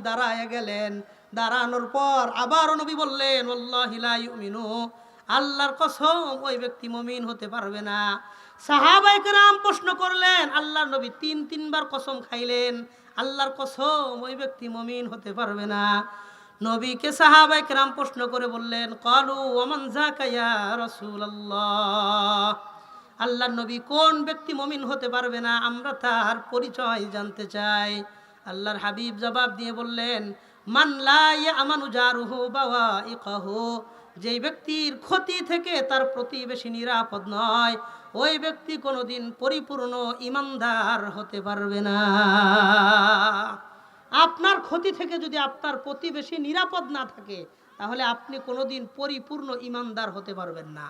দাঁড়ায় গেলেন। দাঁড়ানোর পর আবার নবী বললেন, ওয়াল্লাহি লা ইউমিনু, আল্লাহর কসম ওই ব্যক্তি মুমিন হতে পারবে না। সাহাবায়ে কেরাম প্রশ্ন করলেন, আল্লাহর নবী তিনবার কসম খাইলেন, আল্লাহর কসম ওই ব্যক্তি মুমিন হতে পারবে না। নবীকে সাহাবায়ে কেরাম প্রশ্ন করে বললেন, ক্বালু ওয়া মান যাকা ইয়া রাসূলুল্লাহ, আল্লাহর নবী কোন ব্যক্তি মুমিন হতে পারবে না, আমরা তার পরিচয় জানতে চাই। আল্লাহর হাবিব জবাব দিয়ে বললেন, মান লা ইয়ামানু জারুহু বাওয়াইকাহু, যেই ব্যক্তির ক্ষতি থেকে তার প্রতিবেশী নিরাপদ নয়, ওই ব্যক্তি কোনোদিন পরিপূর্ণ ঈমানদার হতে পারবে না। আপনার ক্ষতি থেকে যদি আপনার প্রতিবেশী নিরাপদ না থাকে, তাহলে আপনি কোনোদিন পরিপূর্ণ ঈমানদার হতে পারবেন না।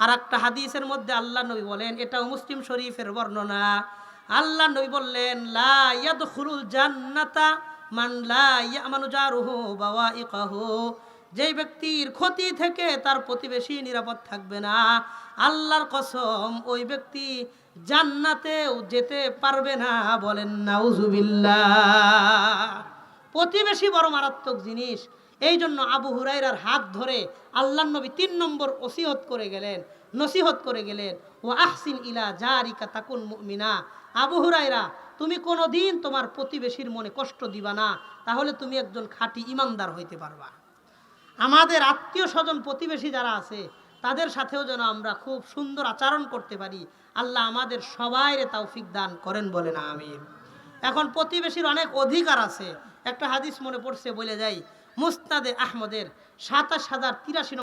আর একটা হাদিসের মধ্যে আল্লাহ নবী বলেন, এটাও মুসলিম শরীফের বর্ণনা, আল্লাহ নবী বললেন, লা ইয়াদখুলুল জান্নাতা মান লা ইয়ামানু জারুহু বাওয়াইকাহু, যেই ব্যক্তির ক্ষতি থেকে তার প্রতিবেশী নিরাপদ থাকবে না, আল্লাহর কসম ওই ব্যক্তি জান্নাতেও যেতে পারবে না। বলেন নাউজুবিল্লাহ। প্রতিবেশী বড় মারাত্মক জিনিস। এই জন্য আবু হুরায়রার হাত ধরে আল্লাহর নবী 3 নম্বর নসিহত করে গেলেন, ও আহসিন ইলা জারিকা তাকুন মুমিনা। আবু হুরায়রা, তুমি কোনোদিন তোমার প্রতিবেশীর মনে কষ্ট দিবা না, তাহলে তুমি একজন খাঁটি ঈমানদার হইতে পারবা। আমাদের আত্মীয় স্বজন প্রতিবেশী যারা আছে, তাদের সাথেও যেন আমরা খুব সুন্দর আচরণ করতে পারি। আল্লাহ আমাদের সবাইরে তৌফিক দান করেন, বলেন আমিন। এখন প্রতিবেশীর অনেক অধিকার আছে। একটা হাদিস মনে পড়ছে, বলে যাই, মুসনাদে আহমদের ২৭,০৮৩